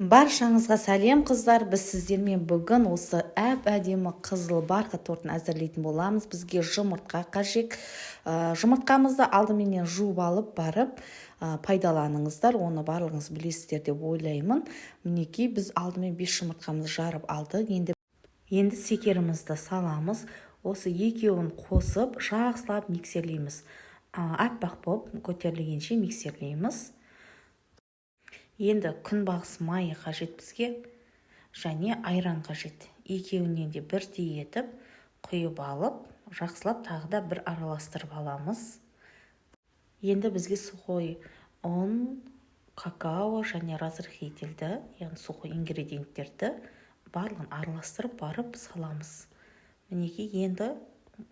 Баршаңызға сәлем қыздар, біз сіздермен бүгін осы әп-әдемі қызыл барқыт тортын әзірлейтін боламыз. Бізге жұмыртқа қажет. Жұмыртқамызды алдыменен жуып алып барып пайдаланыңыздар. Оны барлығыңыз білесіздер деп ойлаймын. Мінекей біз алдымен 5 жұмыртқамызды жарып алдық. Енді секерімізді саламыз. Осы екеуін қосып, жақсылап миксерлейміз. Аппақ болып көтерілгенше миксерлейміз. Енді күнбағыс майы қажет бізге, және айран қажет. Екеуінен де бірдей етіп құйып алып, жақсылап тағы да бір араластырып аламыз. Енді бізге сухой ұн, какао және разрыхлителді, яғни сухой ингредиенттерді барлығын араластырып барып саламыз. Мінекей енді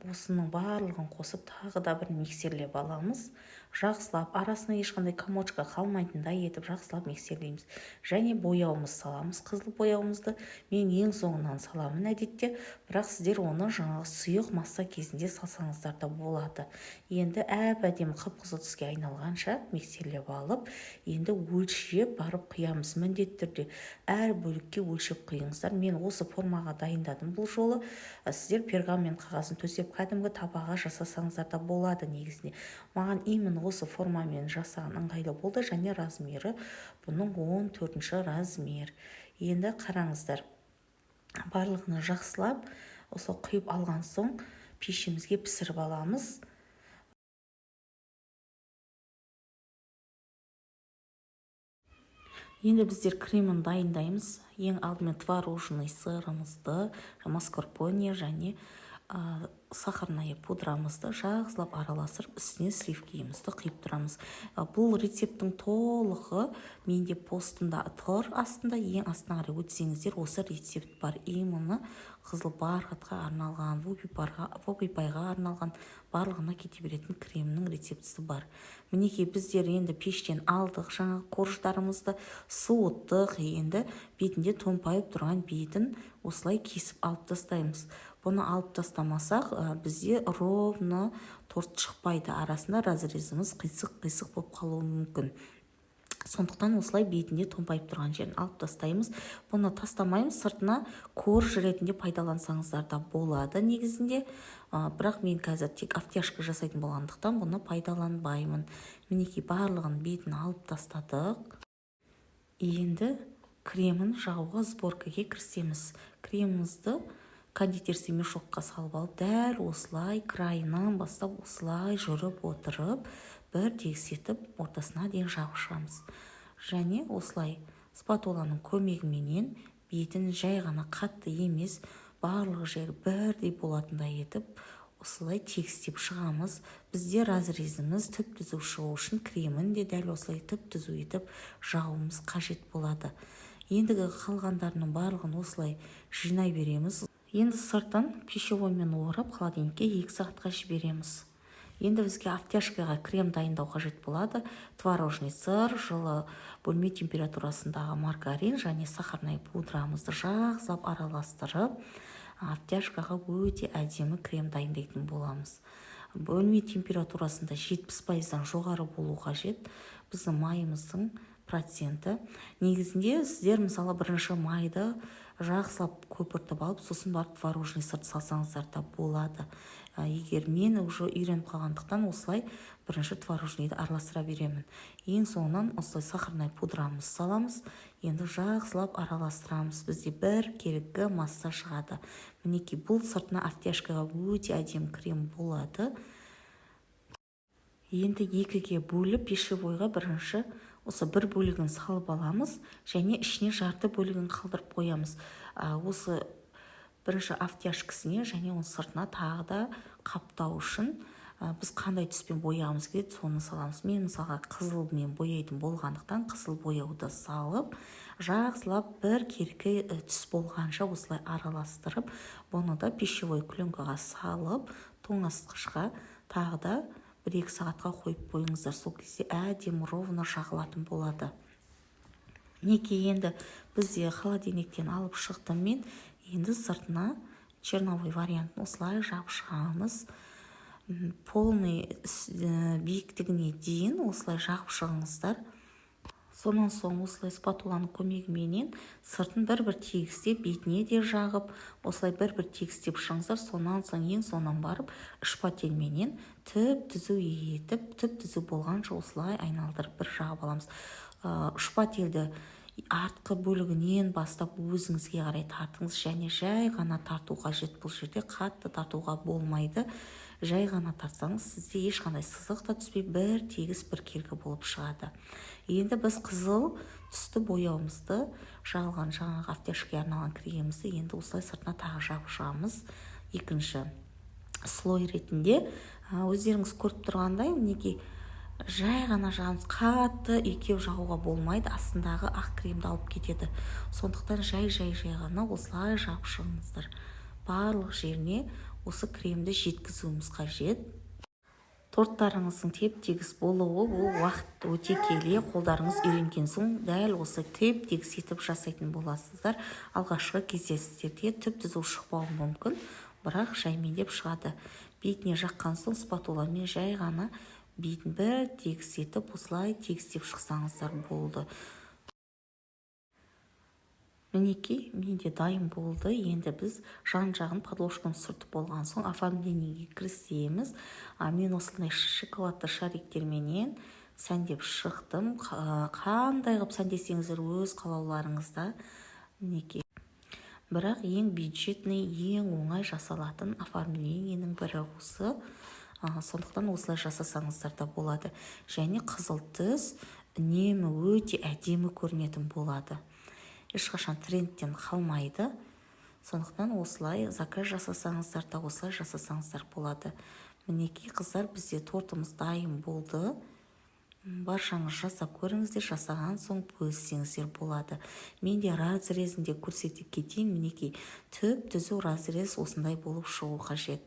осының барлығын қосып тағы да бір миксерлеп аламыз. Жақсылап, арасына ешқандай комочка қалмайтындай етіп жақсылап миксерлейміз. Және бояуымыз саламыз. Қызыл бояуымызды мен ең соңынан саламын әдетте, бірақ сіздер оны жаңағы сұйық масса кезінде салсаңыздар да болады. Енді әп-әдемі қып-қызыл түске айналғанша миксерлеп алып, енді өлшеп барып құямыз. Міндетті түрде әр бөлікке өлшеп құйыңыздар. Мен осы формаға дайындадым бұл жолы. Сіздер пергамент қағазын төсеп кәдімгі табаға жасасаңыздар да болады негізінде. Маған именно осы формамен жасаған ыңғайлы болды, және размері бұның 14-ші размер. Енді қараңыздар, барлығыны жақсылап осы құйып алған соң пешімізге пісіріп аламыз. Енді біздер кремін дайындаймыз. Ең алдымен творожный сырымызды, маскарпоне және сахарная пудрамызды жақсылап араластырып, үстіне сливкиімізді құйып тұрамыз. Бұл рецептің толығы менде постында тұр астында, ең астына қарай өтсеңіздер, осы рецепт бар. Именно қызыл барқытқа арналған, вобипайға арналған, барлығына кете беретін кремнің рецептісі бар. Мінекей біздер енді пештен алдық, жаңа корждарымызды суыттық, енді бетінде томпайып тұрған бетін осылай кесіп алып тастаймыз. Бұны алып тастамасақ, бізде ровно торт шықпайды. Арасында разрезіміз қисық болып қалуы мүмкін. Сондықтан осылай бетінде томпайып тұрған жерін алып тастаймыз. Бұны тастамаймыз, сыртына корж ретінде пайдалансаңыздар да болады негізінде. Бірақ мен қазір тек автяшка жасайтын болғандықтан бұны пайдаланбаймын. Мінекей барлығын бетін алып тастадық. Енді кремін жағуға сборкаға кірісеміз. Кремімізді кондитерский мешокқа салып алып, дәл осылай крайынан бастап осылай жүріп отырып, бір тегістетіп ортасына дейін жағып шығамыз. Және осылай спатуланың көмегіменен бетін жай ғана қатты емес, барлық жері бірдей болатындай етіп осылай тегістеп шығамыз. Бізде разрезіміз түп-түзу шығу үшін кремін де дәл осылай түп-түзу етіп жағуымыз қажет болады. Ендігі қалғандарының барлығын осылай жинай береміз. Енді сыртын пищевоймен орап, холодильникке 2 сағатқа жібереміз. Енді бізге автяшкаға крем дайындау қажет болады. Творожный сыр, жылы бөлме температурасындағы маргарин және сахарная пудрамызды жақсылап араластырып, автяшкаға өте әдемі крем дайындайтын боламыз. Бөлме температурасында 70%-дан жоғары болу қажет. Біздің майымыздың проценті. Негізінде сіздер мысалы бірінші майды жақсылап көпіртіп алып, сосын барып творожный сырды салсаңыздар да болады. Егер мен уже үйреніп қалғандықтан осылай бірінші творожныйды араластыра беремін. Ең соңынан осылай сахарная пудрамыз саламыз. Енді жақсылап араластырамыз. Бізде бір келігі масса шығады. Мінекей бұл сыртына автяшкаға өте әдемі крем болады. Енді екіге бөліп пищевойға бірінші осы бір бөлігін салып аламыз, және ішіне жарты бөлігін қалдырып қоямыз. Осы бірінші автяшкісіне және оның сыртына тағы да қаптау үшін біз қандай түспен бояғымыз келеді, соны саламыз. Мен мысалға қызылмен бояйтын болғандықтан қызыл бояуды салып, жақсылап бір керкі түс болғанша осылай араластырып, бұны да пищевой пленкаға салып, тоңазытқышқа тағы да 1-2 сағатқа қойып қойыңыздар. Сол кезде әдемі ровно жағылатын болады. Неке енді бізде холодильниктен алып шықтым мен. Енді сыртына черновой вариантын осылай жабып шығамыз. Полный биіктігіне дейін осылай жағып шығыңыздар. Сонан соң осылай спатуланың көмегіменен сыртын бір-бір тегістеп, бетіне де жағып, осылай бір-бір тегістеп шығыңыздар. Сонан соң ең соңынан барып шпательменен түп-түзу етіп, түп-түзу болғанша осылай айналдырып бір жағып аламыз. Шпательді артқы бөлігінен бастап өзіңізге қарай тартыңыз, және жай ғана тарту қажет. Бұл жерде қатты тартуға болмайды. Жай ғана тартсаңыз сізде ешқандай сызық та түспей бір тегіс бір келгі болып шығады. Енді біз қызыл түсті бояуымызды, жағылған жаңағы автяшкіге арналған кремімізді енді осылай сыртына тағы жағып шығамыз. Екінші слой ретінде өздеріңіз көріп тұрғандай, мінекей жай ғана жағамыз, қатты екеу жағуға болмайды, астындағы ақ кремді алып кетеді. Сондықтан жай ғана осылай жағып шығыңыздар. Барлық жеріне осы кремді жеткізуіміз қажет. Торттарыңыздың теп-тегіс болуы, ол уақыт өте келе қолдарыңыз үйренген соң дәл осы теп-тегіс етіп жасайтын боласыздар. Алғашқы кездесіздерде түп-түзу шықпауы мүмкін, бірақ жаймендеп шығады. Бетіне жаққан соң спатуламен жай ғана бетін бір тегіс етіп, осылай тегістеп шықсаңыздар болды. Мінекей, менде дайын болды. Енді біз жан-жағын подложканы сүртіп болған соң оформлениеге кірісеміз. Мен осындай шоколадты шариктерменен сәндеп шықтым. Қандай қылып сәндесеңіздер өз қалауларыңызда. Мінекей. Бірақ ең бюджетный, ең оңай жасалатын оформлениенің бірі осы. Сондықтан осылай жасасаңыздар да болады. Және қызыл түс үнемі өте әдемі көрінетін болады. Ешқашан трендтен қалмайды. Сондықтан осылай заказ жасасаңыздар да осылай жасасаңыздар болады. Мінекей қыздар, бізде тортымыз дайын болды. Баршаңыз жасап көріңіздер, жасаған соң бөліссеңіздер болады. Мен де разрезінде көрсетіп кетейін. Мінекей түп-түзу разрез осындай болып шығу қажет.